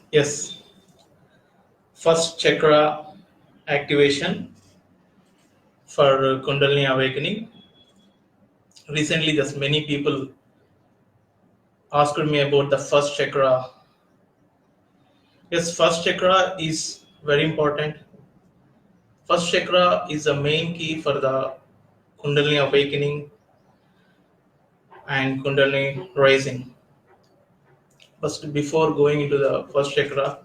Yes, first chakra activation for Kundalini awakening. Recently, just many people asked me about the first chakra. Yes, first chakra is very important. First chakra is the main key for the Kundalini awakening and Kundalini rising. First, before going into the first chakra,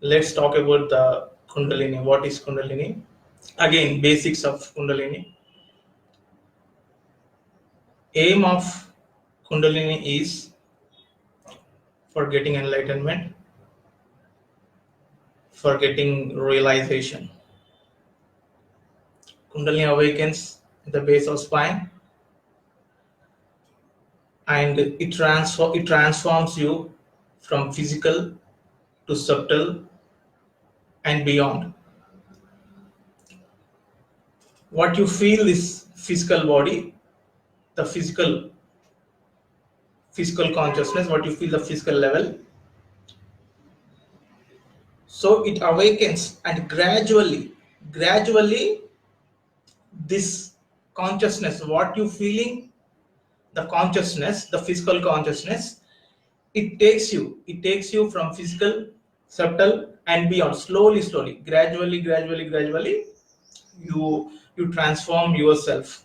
let's talk about the Kundalini. What is Kundalini? Again, basics of Kundalini. Aim of Kundalini is for getting enlightenment, for getting realization. Kundalini awakens at the base of spine and it transforms you from physical to subtle and beyond. What you feel is physical body, the physical consciousness, what you feel the physical level. So it awakens and gradually this consciousness, what you feeling, the consciousness, the physical consciousness, it takes you from physical, subtle and beyond. Slowly, gradually, you transform yourself.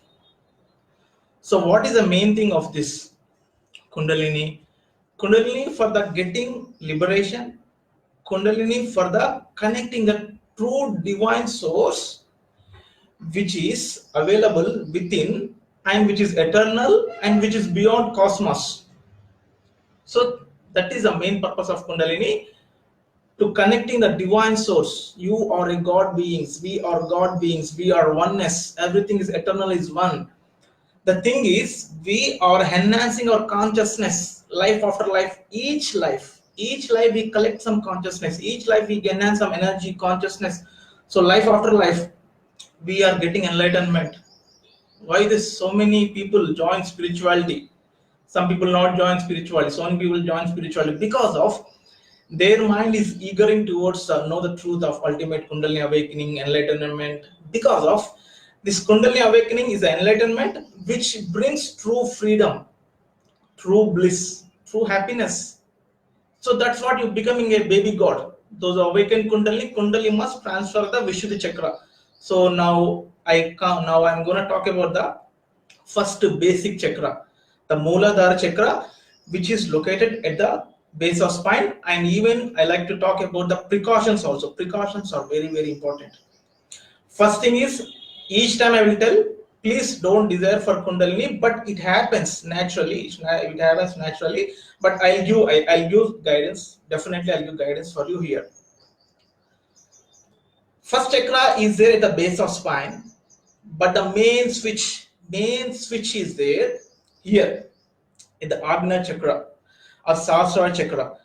So what is the main thing of this Kundalini? Kundalini for the getting liberation, Kundalini for the connecting the true divine source which is available within and which is eternal and which is beyond cosmos. So that is the main purpose of Kundalini, to connecting the divine source. You are a God beings, we are God beings, we are oneness, everything is eternal, is one. The thing is, we are enhancing our consciousness life after life. Each life we collect some consciousness, each life we enhance some energy consciousness. So life after life we are getting enlightenment. Why this so many people join spirituality? Some people not join spirituality, so many people join spirituality because of their mind is eagering towards know the truth of ultimate Kundalini awakening, enlightenment. Because of this Kundalini awakening is the enlightenment which brings true freedom, true bliss, true happiness. So that's what you becoming a baby god. Those awakened Kundalini must transfer the Vishuddhi chakra. So now I'm going to talk about the first basic chakra, the Mooladhara chakra, which is located at the base of spine. And even I like to talk about the precautions also. Precautions are very important. First thing is, each time I will tell, please don't desire for Kundalini, but it happens naturally. It happens naturally. But I'll give guidance. Definitely, I'll give guidance for you here. First chakra is there at the base of spine, but the main switch is there here in the Agna chakra or Sahasrara chakra.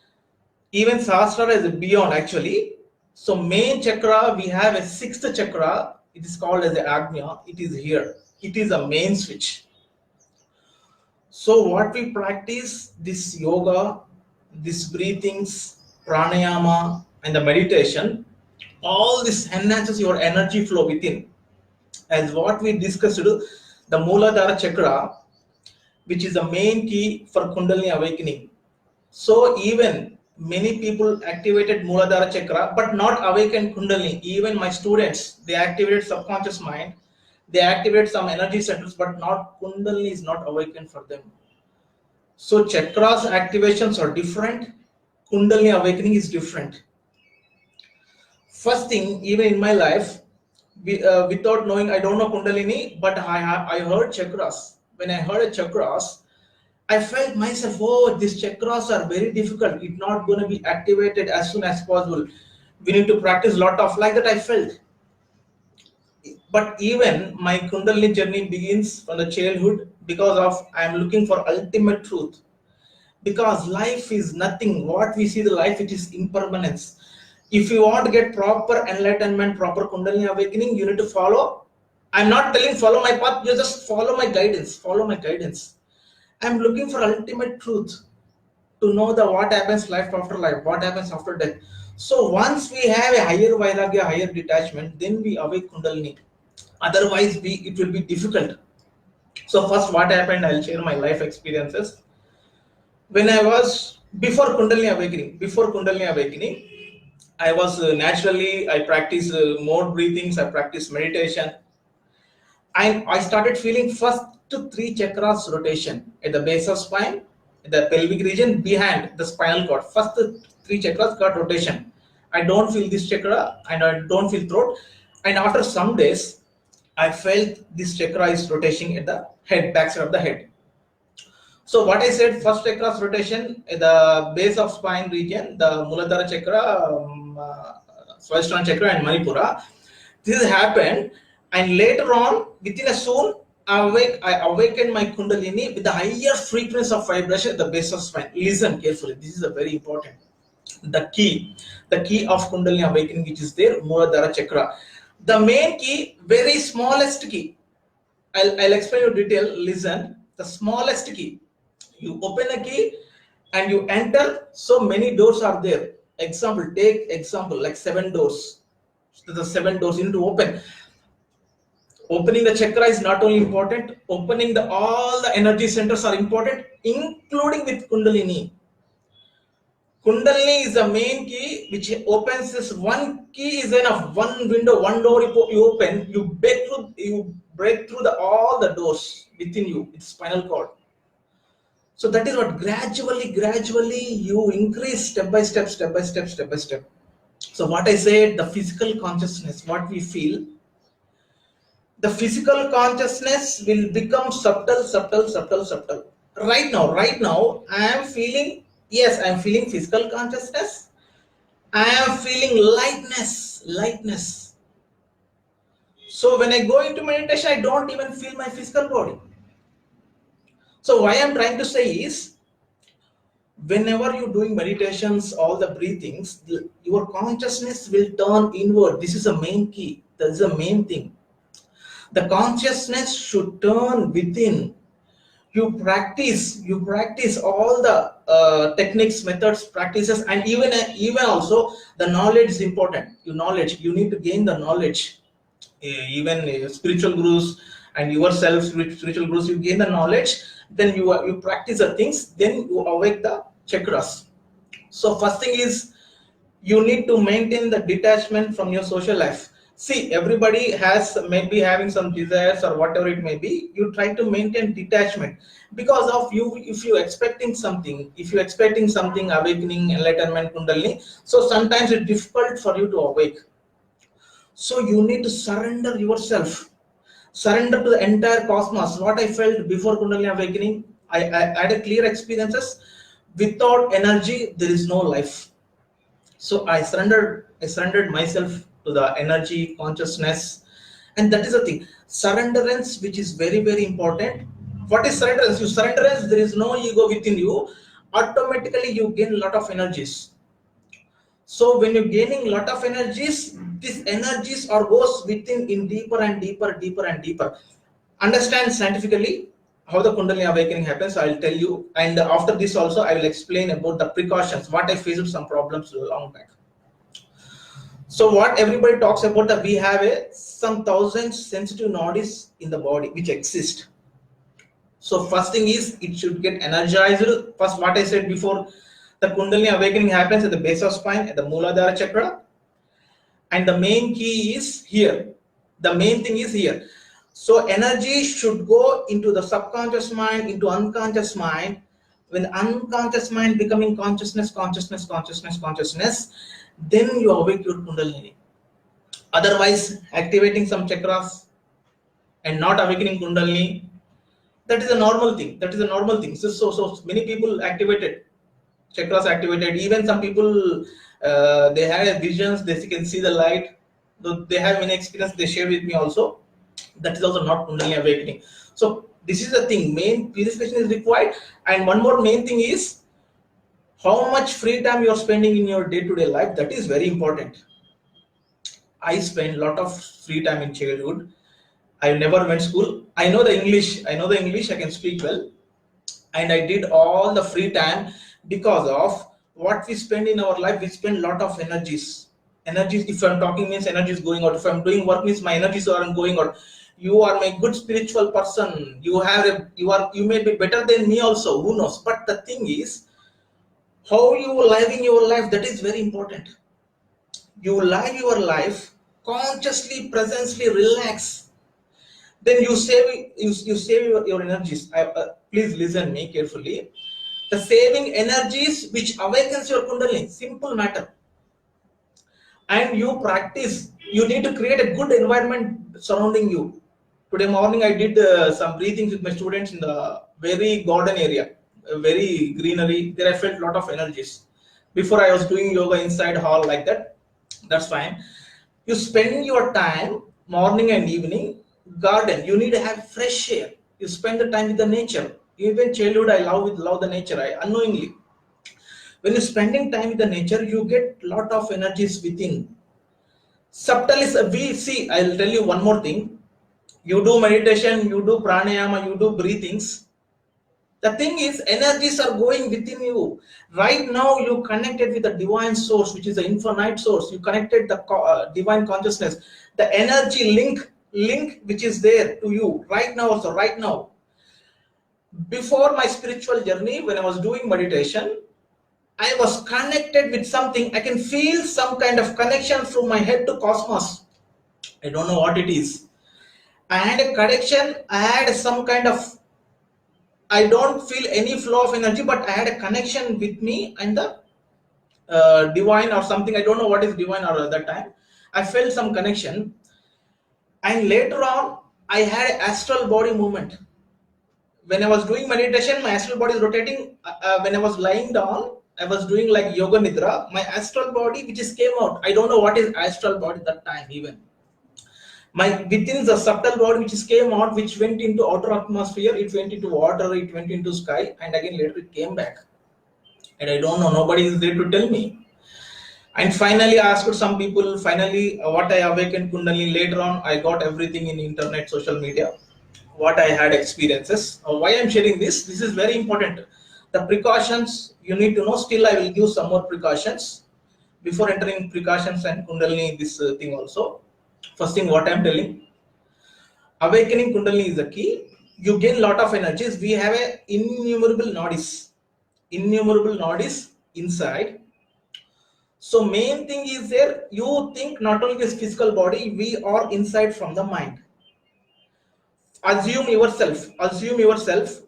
Even Sahasrara is beyond actually. So main chakra, we have a sixth chakra. It is called as the Agnya. It is here. It is a main switch. So what we practice, this yoga, this breathings, pranayama and the meditation, all this enhances your energy flow within. As what we discussed, the Mooladhara chakra, which is the main key for Kundalini awakening. So even many people activated Mooladhara chakra but not awakened Kundalini. Even my students, they activated subconscious mind, they activate some energy centers, but not Kundalini is not awakened for them. So chakras activations are different, Kundalini awakening is different. First thing, even in my life, without knowing, I don't know Kundalini, but I heard chakras. When I heard chakras, I felt myself, oh, these chakras are very difficult. It's not going to be activated as soon as possible. We need to practice a lot of, like that I felt. But even my Kundalini journey begins from the childhood, because of I am looking for ultimate truth. Because life is nothing. What we see the life, it is impermanence. If you want to get proper enlightenment, proper Kundalini awakening, you need to follow. I'm not telling follow my path, you just follow my guidance. I'm looking for ultimate truth. to know the what happens life after life, what happens after death. So once we have a higher vairagya, higher detachment, then we awake Kundalini. Otherwise, it will be difficult. So first, what happened? I'll share my life experiences. When I was before Kundalini awakening, I was naturally I practice more breathings, I practice meditation. I started feeling first to three chakras rotation at the base of spine, the pelvic region behind the spinal cord. First three chakras got rotation. I don't feel this chakra and I don't feel throat. And after some days, I felt this chakra is rotating at the head, backside of the head. So what I said, first chakras rotation at the base of spine region, the Muladhara chakra, Swasthana chakra and Manipura. This happened, and later on, within a soon, I awakened my Kundalini with the higher frequency of vibration at the base of spine. Listen carefully. This is a very important. The key of Kundalini awakening, which is there, Muladhara chakra. The main key, very smallest key. I'll explain you detail. Listen, the smallest key. You open a key and you enter. So many doors are there. Take example like 7 doors. So the 7 doors you need to open. Opening the chakra is not only important. Opening all the energy centers are important, including with Kundalini. Kundalini is the main key which opens this. One key is enough. One window, one door you open, you break through all the doors within you. It's spinal cord. So that is what gradually you increase step by step. So what I said, the physical consciousness, what we feel, the physical consciousness will become subtle. Right now, I am feeling physical consciousness. I am feeling lightness. So when I go into meditation, I don't even feel my physical body. So why I'm trying to say is, whenever you're doing meditations, all the breathings, your consciousness will turn inward. This is the main key. That is the main thing. The consciousness should turn within. You practice all the techniques, methods, practices, and even also the knowledge is important. You need to gain the knowledge. Even spiritual gurus and yourself, spiritual gurus, you gain the knowledge. Then you practice the things. Then you awake the chakras. So first thing is, you need to maintain the detachment from your social life. See, everybody maybe having some desires or whatever it may be. You try to maintain detachment because of you. If you're expecting something, awakening, enlightenment, Kundalini, so sometimes it's difficult for you to awake. So you need to surrender yourself. Surrender to the entire cosmos. What I felt before Kundalini awakening, I had a clear experiences. Without energy, there is no life. So I surrendered myself to the energy, consciousness, and that is the thing. Surrenderance, which is very, very important. What is surrenderance? You surrenderance, there is no ego within you. Automatically, you gain a lot of energies. So when you're gaining a lot of energies, these energies are goes within in deeper and deeper. Understand scientifically how the Kundalini awakening happens. I'll tell you, and after this also I will explain about the precautions. What I faced some problems long back. So what everybody talks about, that we have some thousand sensitive nodes in the body which exist. So first thing is, it should get energized. First, what I said before, the Kundalini awakening happens at the base of spine, at the Muladhara chakra, and the main key is here. The main thing is here. So energy should go into the subconscious mind, into unconscious mind. When the unconscious mind becoming consciousness, then you awake your Kundalini. Otherwise, activating some chakras and not awakening Kundalini, that is a normal thing. So many people activated chakras activated. Even some people they have visions. They can see the light. Though they have many experience, they share with me also. That is also not Kundalini awakening. So this is the thing. Main purification is required. And one more main thing is, how much free time you are spending in your day-to-day life. That is very important. I spent a lot of free time in childhood. I never went school. I know the English. I can speak well. And I did all the free time Because of what we spend in our life, we spend a lot of energies. If I'm talking means energy is going out, if I'm doing work means my energies aren't going out. You are my good spiritual person, you may be better than me also, who knows. But the thing is, how you living your life, that is very important. You live your life consciously, presently, relax, then you save your energies. Please listen me carefully. The saving energies which awakens your kundalini, simple matter. And you practice, you need to create a good environment surrounding you. Today morning I did some breathings with my students in the very garden area, very greenery. There I felt a lot of energies. Before I was doing yoga inside hall like that. That's fine. You spend your time morning and evening garden. You need to have fresh air. You spend the time with the nature. Even childhood I love the nature. I unknowingly, when you're spending time with the nature, you get lot of energies within. Subtle is we see. I'll tell you one more thing. You do meditation, you do pranayama, you do breathings. The thing is, energies are going within you. Right now, you connected with the divine source, which is the infinite source. You connected the divine consciousness, the energy link which is there to you right now. Also, right now, before my spiritual journey, when I was doing meditation, I was connected with something. I can feel some kind of connection from my head to cosmos. I don't know what it is. I had a connection. I had some kind of, I don't feel any flow of energy, but I had a connection with me and the divine or something. I don't know what is divine or at that time. I felt some connection. And later on, I had an astral body movement. When I was doing meditation, my astral body is rotating. When I was lying down, I was doing like yoga nidra. My astral body, which is came out. I don't know what is astral body that time even. My within the subtle body which came out, which went into outer atmosphere, it went into water, it went into sky, and again later it came back. And I don't know, nobody is there to tell me. And finally I asked some people, finally what I awakened kundalini. Later on I got everything in internet, social media, what I had experiences. Why I'm sharing this is very important. The precautions you need to know. Still I will give some more precautions before entering precautions and kundalini, this thing also. First thing what I'm telling, awakening kundalini is the key. You gain lot of energies. We have a innumerable nadis inside. So main thing is there, you think not only this physical body, we are inside from the mind. Assume yourself,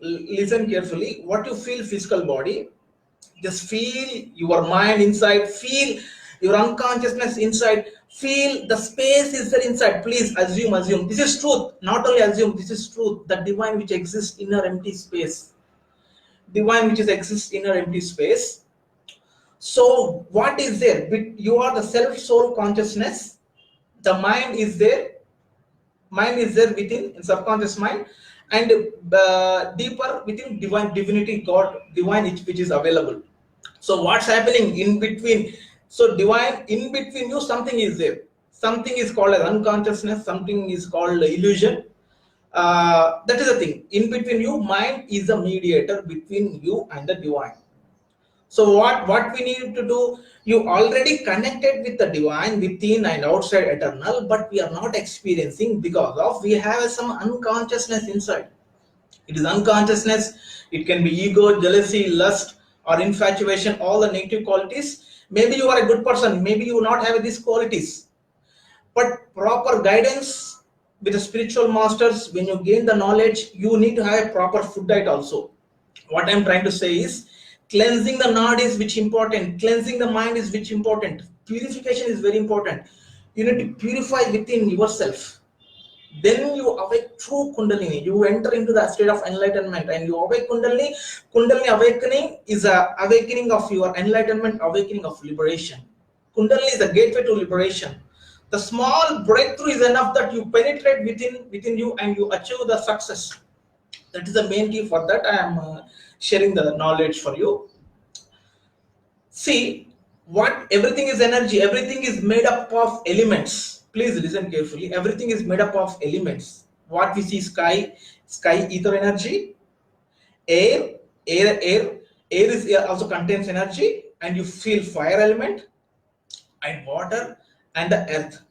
listen carefully. What you feel physical body, just feel your mind inside, feel your unconsciousness inside, feel the space is there inside. Please assume this is truth. Not only assume, this is truth. The divine which exists in our empty space, So what is there? You are the self soul consciousness. The mind is there within, in subconscious mind, and deeper within divinity, God, divine, which is available. So what's happening in between? So divine, in between you, something is there. Something is called as unconsciousness, something is called illusion. That is the thing. In between you, mind is the mediator between you and the divine. So what we need to do, you already connected with the divine within and outside eternal, but we are not experiencing because of we have some unconsciousness inside. It is unconsciousness. It can be ego, jealousy, lust, or infatuation, all the negative qualities. Maybe you are a good person, maybe you not have these qualities, but proper guidance with the spiritual masters, when you gain the knowledge, you need to have a proper food diet also. What I'm trying to say is, cleansing the nod is which important, cleansing the mind is which important, purification is very important. You need to purify within yourself. Then you awake true kundalini. You enter into the state of enlightenment and you awake kundalini. Kundalini awakening is a awakening of your enlightenment, awakening of liberation. Kundalini is a gateway to liberation. The small breakthrough is enough that you penetrate within you and you achieve the success. That is the main key. For that I am sharing the knowledge for you. See, what everything is energy, everything is made up of elements. Please listen carefully. Everything is made up of elements. What we see, sky, ether energy, air, Air is also contains energy, and you feel fire element and water and the earth.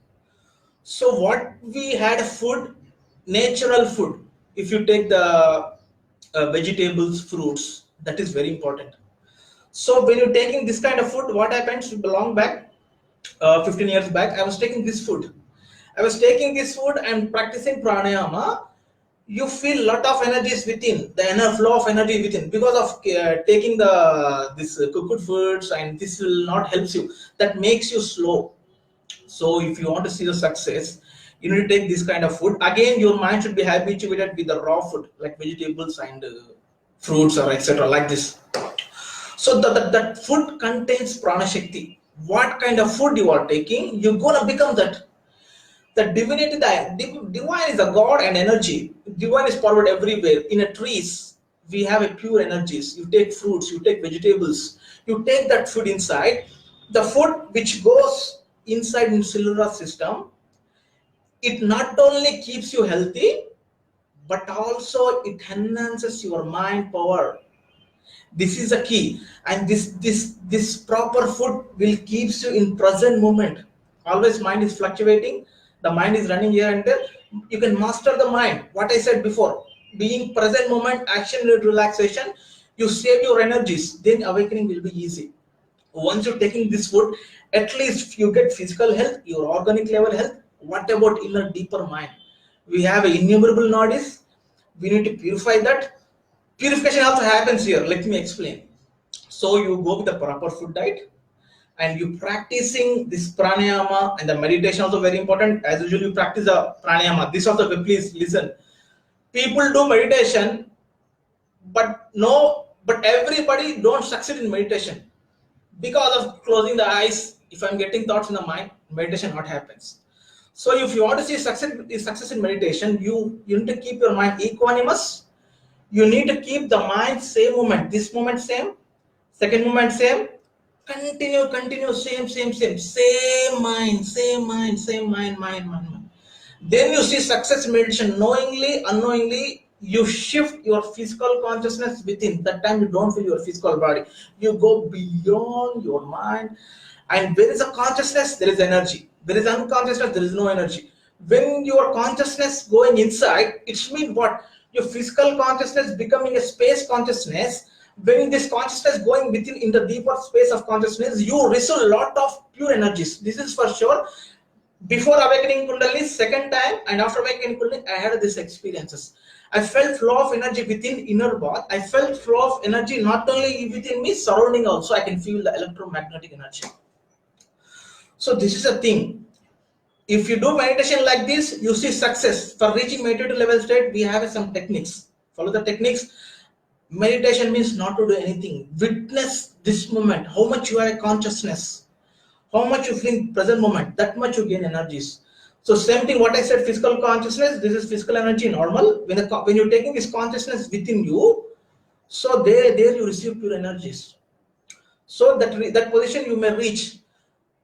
So what we had food, natural food. If you take the vegetables, fruits, that is very important. So when you're taking this kind of food, what happens? Long back, 15 years back, I was taking this food. I was taking this food and practicing pranayama. You feel lot of energies within, the inner flow of energy within, because of taking the this cooked foods, and this will not helps you. That makes you slow. So if you want to see the success, you need to take this kind of food. Again, your mind should be habituated with the raw food like vegetables and fruits or etc. like this. So that food contains prana shakti. What kind of food you are taking, you're gonna become that. The divinity, the divine is a god and energy. Divine is forward everywhere. In a trees, we have a pure energies. You take fruits, you take vegetables, you take that food inside. The food which goes inside in cellular system, it not only keeps you healthy, but also it enhances your mind power. This is a key, and this proper food will keeps you in present moment. Always mind is fluctuating, the mind is running here and there. You can master the mind, what I said before, being present moment, action and relaxation. You save your energies, then awakening will be easy. Once you're taking this food, at least you get physical health, your organic level health. What about inner deeper mind? We have innumerable nadis, we need to purify that. Purification also happens here, let me explain. So you go with the proper food diet, and you practicing this pranayama, and the meditation also very important. As usual, you practice the pranayama. This also, please listen. People do meditation, but no, but everybody don't succeed in meditation because of closing the eyes. If I'm getting thoughts in the mind, meditation not happens. So if you want to see success in meditation, you need to keep your mind equanimous. You need to keep the mind same moment. This moment same, second moment same. Continue, same mind. Then you see success in meditation. Knowingly, unknowingly, you shift your physical consciousness within. That time you don't feel your physical body. You go beyond your mind. And where is a consciousness, there is energy. There is unconsciousness, there is no energy. When your consciousness going inside, it means what? Your physical consciousness becoming a space consciousness. When this consciousness going within in the deeper space of consciousness, you receive a lot of pure energies. This is for sure. Before awakening kundalini second time, and after awakening kundalini, I had these experiences. I felt flow of energy within inner body. I felt flow of energy not only within me, surrounding also. I can feel the electromagnetic energy. So this is a thing. If you do meditation like this, you see success. For reaching meditative level state, we have some techniques. Follow the techniques. Meditation means not to do anything. Witness this moment. How much you are a consciousness. How much you feel in present moment. That much you gain energies. So same thing what I said, physical consciousness. This is physical energy normal. When you're taking this consciousness within you, so there you receive pure energies. So that position you may reach.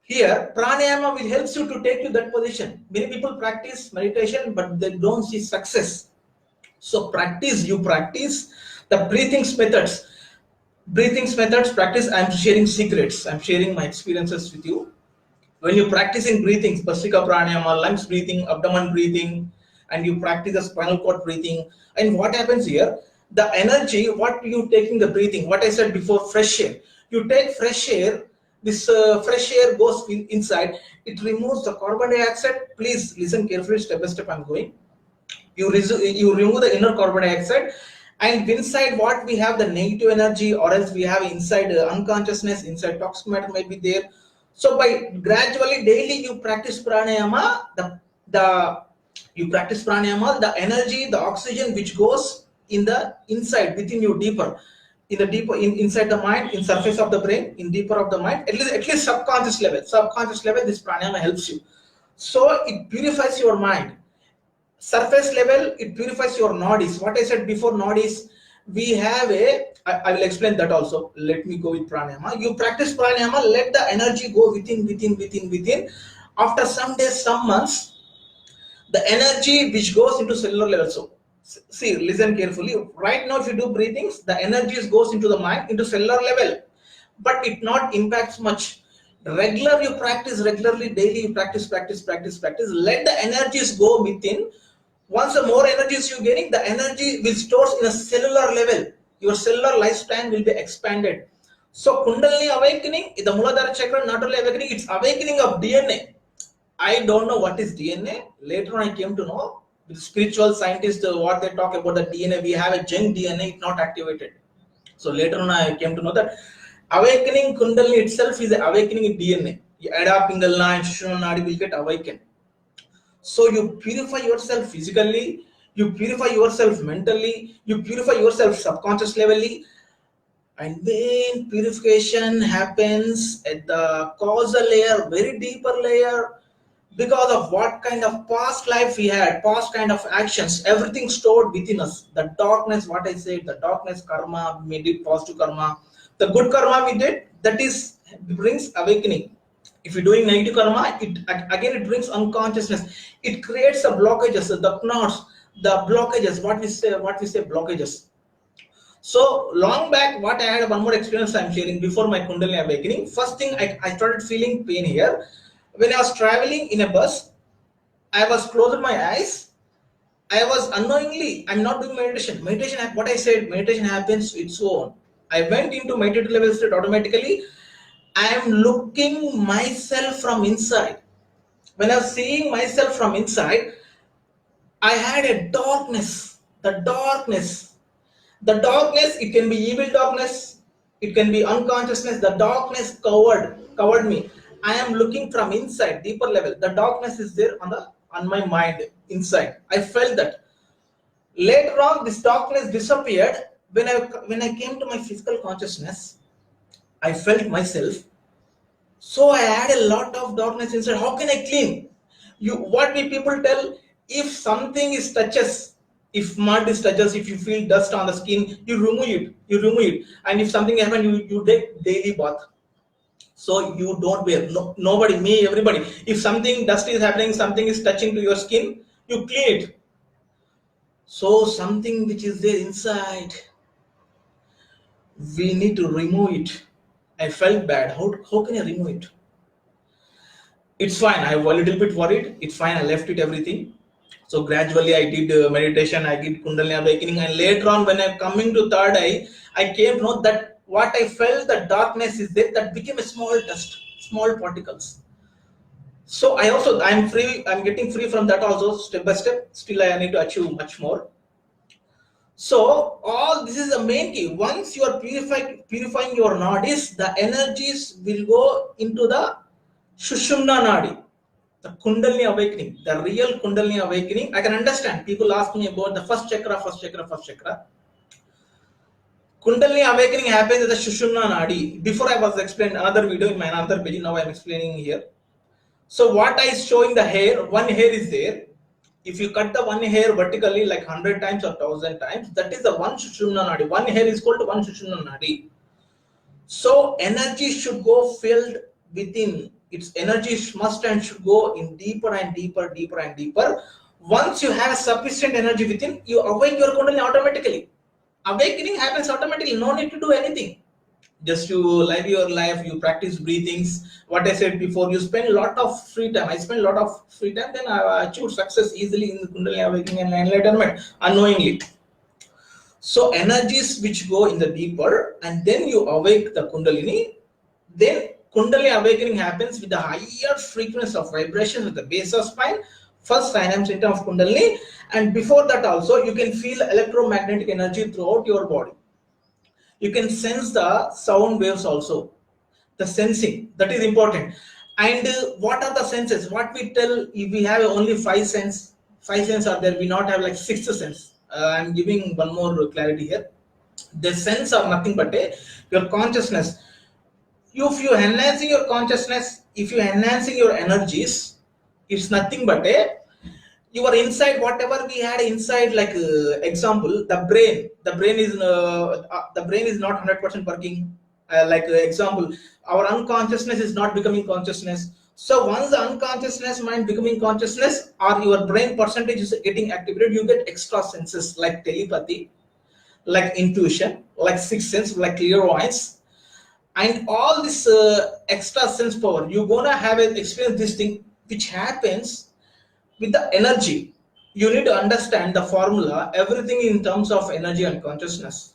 Here, pranayama will help you to take you that position. Many people practice meditation, but they don't see success. So you practice the breathing methods practice. I'm sharing secrets. I'm sharing my experiences with you. When you practicing breathing, Bhastrika pranayama, lungs breathing, abdomen breathing, and you practice the spinal cord breathing, and what happens here? The energy, what you taking the breathing, what I said before, fresh air. You take fresh air. This fresh air goes inside. It removes the carbon dioxide. Please listen carefully, step by step I'm going. You remove the inner carbon dioxide, and inside what we have the negative energy, or else we have inside unconsciousness, inside toxic matter might be there. So by gradually daily you practice pranayama, the energy, the oxygen which goes in the inside within you deeper. Inside the mind, in surface of the brain, in deeper of the mind, at least subconscious level, this pranayama helps you. So it purifies your mind. Surface level, it purifies your nadis. What I said before, nadis, we have I will explain that also. Let me go with pranayama. You practice pranayama, let the energy go within. After some days, some months, the energy which goes into cellular level. So See, listen carefully. Right now, if you do breathings, the energies goes into the mind, into cellular level, but it not impacts much. Regular you practice, regularly, daily you practice. Let the energies go within. Once the more energies you're getting, the energy will stores in a cellular level. Your cellular lifespan will be expanded. So Kundalini awakening, the Muladhara chakra, not only awakening, it's awakening of DNA. I don't know what is DNA. Later on, I came to know. The spiritual scientists, what they talk about the DNA, we have a junk DNA, it's not activated. So later on, I came to know that awakening Kundalini itself is awakening in DNA. Ada Pingala and Shushma Nadi will get awakened. So you purify yourself physically, you purify yourself mentally, you purify yourself subconscious levelly, and when purification happens at the causal layer, very deeper layer, because of what kind of past life we had, past kind of actions, everything stored within us. The darkness, what I said, the darkness karma, we did positive karma, the good karma we did, that is brings awakening. If you're doing negative karma, it again it brings unconsciousness. It creates the blockages, the knots, the blockages. What we say blockages. So long back, what I had one more experience I'm sharing before my Kundalini awakening. First thing, I started feeling pain here. When I was traveling in a bus, I was closing my eyes. I was unknowingly, I'm not doing meditation. Meditation, what I said, meditation happens its own. I went into meditative level state automatically. I am looking myself from inside. When I was seeing myself from inside, I had a darkness. The darkness, it can be evil darkness, it can be unconsciousness. The darkness covered me. I am looking from inside, deeper level. The darkness is there on my mind inside. I felt that. Later on, this darkness disappeared when I came to my physical consciousness. I felt myself. So I had a lot of darkness inside. How can I clean? What we people tell, if something is touches, if mud is touches, if you feel dust on the skin, you remove it. And if something happens, you take daily bath. So you don't wear, nobody, me, everybody. If something dust is happening, something is touching to your skin, you clean it. So something which is there inside, we need to remove it. I felt bad. How can I remove it? It's fine. I was a little bit worried. It's fine. I left it everything. So gradually I did meditation. I did Kundalini awakening, and later on when I'm coming to third eye, I came to know that what I felt, the darkness is there. That became a small dust, small particles. So I'm free. I'm getting free from that also step by step. Still I need to achieve much more. So all this is the main key. Once you are purifying your nadis, the energies will go into the Shushumna Nadi, the Kundalini awakening, the real Kundalini awakening. I can understand. People ask me about the first chakra. Kundalini awakening happens at the Shushumna Nadi. Before I was explaining another video in my another page. Now I am explaining here. So what I is showing the hair, one hair is there. If you cut the one hair vertically like 100 times or 1000 times, that is the one Shushumna Nadi. One hair is called one Shushumna Nadi. So energy should go filled within. Its energy must and should go in deeper and deeper. Once you have sufficient energy within, you awake your Kundalini automatically. Awakening happens automatically. No need to do anything. Just you live your life, you practice breathings. What I said before, you spend a lot of free time. I spend a lot of free time, then I achieved success easily in the Kundalini awakening and enlightenment unknowingly. So energies which go in the deeper, and then you awake the Kundalini. Then Kundalini awakening happens with the higher frequency of vibrations at the base of spine. First sign center of Kundalini, and before that also you can feel electromagnetic energy throughout your body. You can sense the sound waves also. The sensing, that is important. And what are the senses? What we tell, if we have only five senses are there, we not have like sixth sense. I'm giving one more clarity here. The sense are nothing but your consciousness. If you enhancing your consciousness, if you enhancing your energies, it's nothing but your inside, whatever we had inside, like example, the brain is not 100% working. Example, our unconsciousness is not becoming consciousness. So once the unconsciousness mind becoming consciousness or your brain percentage is getting activated, you get extra senses like telepathy, like intuition, like sixth sense, like clairvoyance, and all this extra sense power. You're gonna have an experience this thing which happens with the energy. You need to understand the formula, everything in terms of energy and consciousness.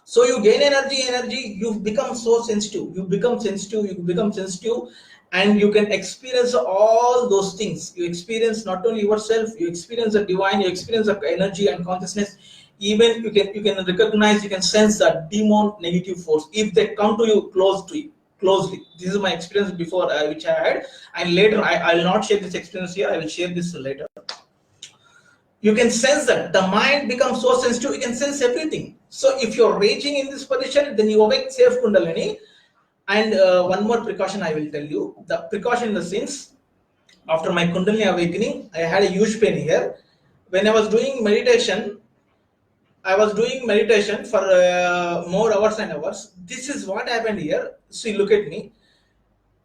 So you gain energy, you become so sensitive, you become sensitive, and you can experience all those things. You experience not only yourself, you experience the divine, you experience the energy and consciousness. Even you can recognize, you can sense that demon negative force if they come to you closely. This is my experience before, which I had, and later I will not share this experience here, I will share this later. You can sense that the mind becomes so sensitive, you can sense everything. So if you're raging in this position, then you awake safe kundalini. And one more precaution I will tell you. The precaution in the sense, after my kundalini awakening, I had a huge pain here. When I was doing meditation, for more hours and hours. This is what happened here. See, look at me.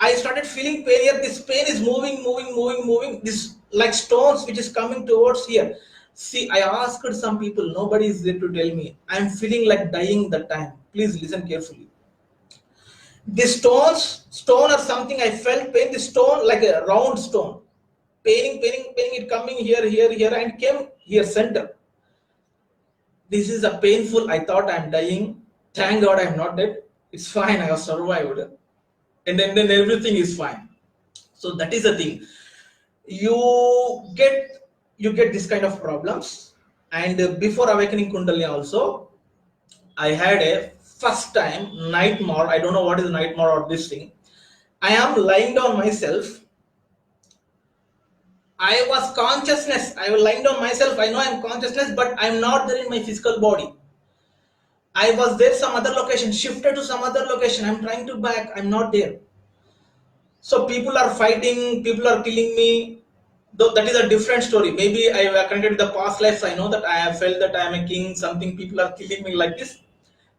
I started feeling pain here. This pain is moving. This like stones which is coming towards here. See, I asked some people. Nobody is there to tell me. I'm feeling like dying that time. Please listen carefully. This stone or something. I felt pain. This stone like a round stone, paining. It coming here, and came here center. This is a painful. I thought I'm dying. Thank God I'm not dead. It's fine. I have survived. And then everything is fine. So that is the thing. You get this kind of problems. And before awakening kundalini also, I had a first time nightmare. I don't know what is nightmare or this thing. I am lying down myself. I was consciousness. I was lying down myself. I know I'm consciousness, but I'm not there in my physical body. I was there some other location, shifted to some other location. I'm trying to back. I'm not there. So people are fighting. People are killing me. Though that is a different story. Maybe I have connected the past lives. I know that I have felt that I am a king. Something people are killing me like this.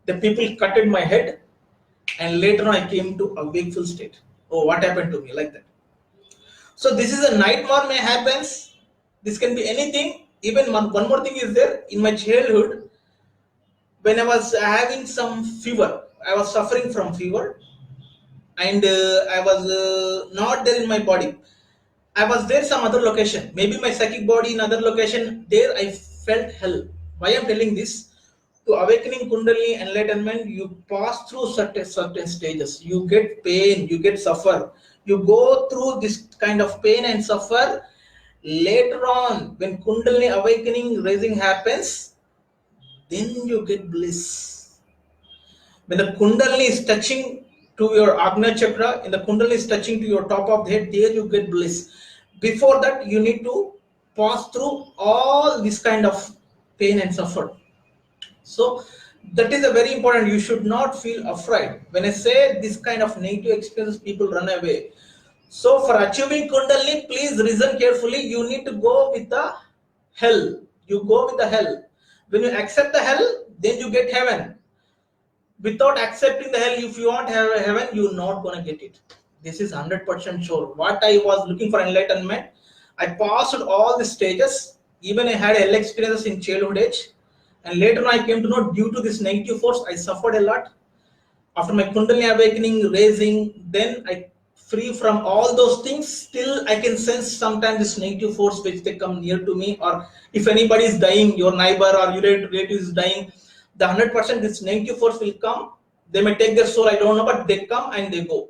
The people cutted my head, and later on I came to a wakeful state. Oh, what happened to me like that? So this is a nightmare may happens. This can be anything. Even one more thing is there. In my childhood, when I was having some fever, I was suffering from fever, and I was not there in my body. I was there some other location. Maybe my psychic body in other location. There I felt hell. Why I'm telling this? To awakening kundalini enlightenment, you pass through certain stages. You get pain, you get suffer. You go through this kind of pain and suffer. Later on, when kundalini awakening raising happens, then you get bliss. When the kundalini is touching to your Agnya chakra, and the kundalini is touching to your top of the head, there you get bliss. Before that, you need to pass through all this kind of pain and suffer. So that is a very important. You should not feel afraid. When I say this kind of negative experiences, people run away. So for achieving kundalini, please listen carefully. You need to go with the hell. You go with the hell. When you accept the hell, then you get heaven. Without accepting the hell, if you want heaven, you're not gonna get it. This is 100% sure. What I was looking for enlightenment, I passed all the stages. Even I had hell experiences in childhood age. And later on I came to know, due to this negative force, I suffered a lot. After my kundalini awakening, raising, then I free from all those things. Still I can sense sometimes this negative force which they come near to me, or if anybody is dying, your neighbor or your relative is dying, the 100% this negative force will come. They may take their soul, I don't know, but they come and they go.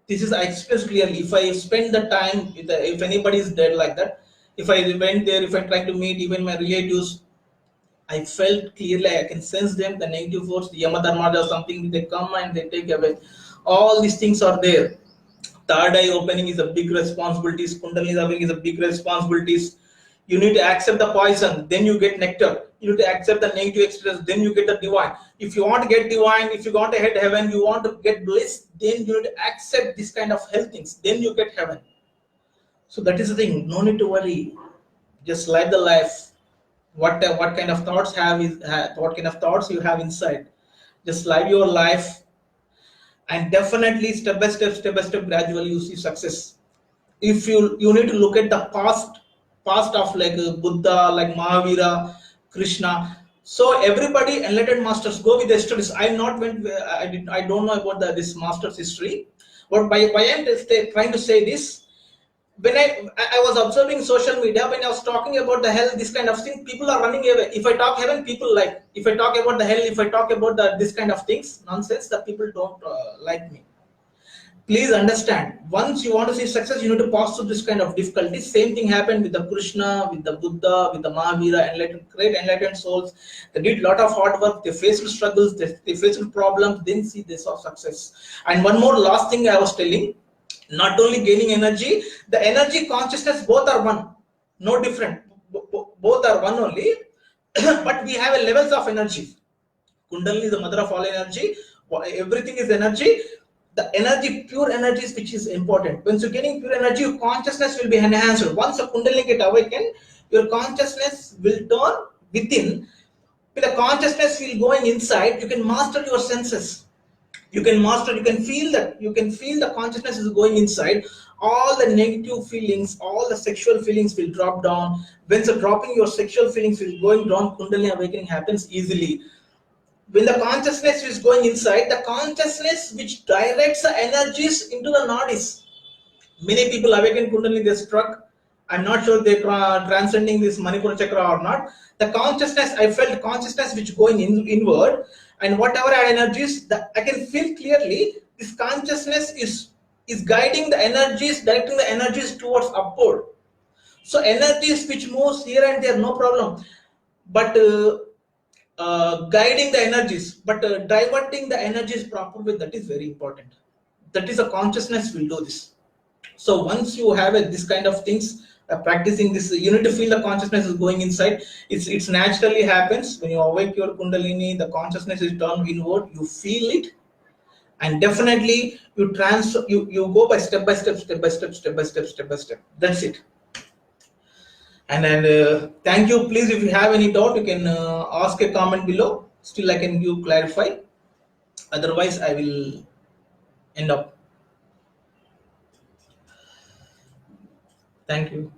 This is I experienced clearly. If I spend the time, if anybody is dead like that, if I went there, if I try to meet even my relatives, I felt clearly, I can sense them, the negative force, the Yamadharma or something, they come and they take away. All these things are there. Third eye opening is a big responsibility. Kundalini awakening is a big responsibility. You need to accept the poison, then you get nectar. You need to accept the negative experience, then you get the divine. If you want to get divine, if you want to head heaven, you want to get bliss, then you need to accept this kind of health things, then you get heaven. So that is the thing. No need to worry. Just live the life. What kind of thoughts what kind of thoughts you have inside. Just live your life. and definitely step by step, gradually you see success. If you need to look at the past of like Buddha, like Mahavira, Krishna. So everybody enlightened masters go with the studies. I'm not went, I don't know about this master's history, but by I'm trying to say this. When I was observing social media, when I was talking about the hell, this kind of thing, people are running away. If I talk heaven, people like. If I talk about the hell, if I talk about this kind of things, nonsense, the people don't like me. Please understand, once you want to see success, you need to pass through this kind of difficulty. Same thing happened with the Krishna, with the Buddha, with the Mahavira, enlightened, great enlightened souls. They did a lot of hard work, they faced struggles, they faced problems, then see they saw success. And one more last thing I was telling, not only gaining energy, the energy consciousness, both are one, no different. Both are one only, but we have a levels of energy. Kundalini is the mother of all energy. Everything is energy. The energy, pure energy, is which is important. Once you're getting pure energy, your consciousness will be enhanced. Once the Kundalini get awakened, your consciousness will turn within. With the consciousness will going inside, you can master your senses. You can master. You can feel that. You can feel the consciousness is going inside. All the negative feelings, all the sexual feelings will drop down. When you're dropping your sexual feelings, will going down. Kundalini awakening happens easily. When the consciousness is going inside, the consciousness which directs the energies into the nadis. Many people awaken Kundalini, they struck. I'm not sure they are transcending this Manipura chakra or not. The consciousness, I felt consciousness which going inward, and whatever energies, I can feel clearly this consciousness is guiding the energies, directing the energies towards upward. So energies which moves here and there, no problem. But guiding the energies, but diverting the energies properly, that is very important. That is a consciousness will do this. So once you have this kind of things, practicing this, you need to feel the consciousness is going inside. It's naturally happens when you awake your Kundalini, the consciousness is turned inward, you feel it, and definitely you go by step by step, that's it. And then thank you. Please, if you have any doubt, you can ask a comment below. Still I can give clarify, otherwise I will end up. Thank you.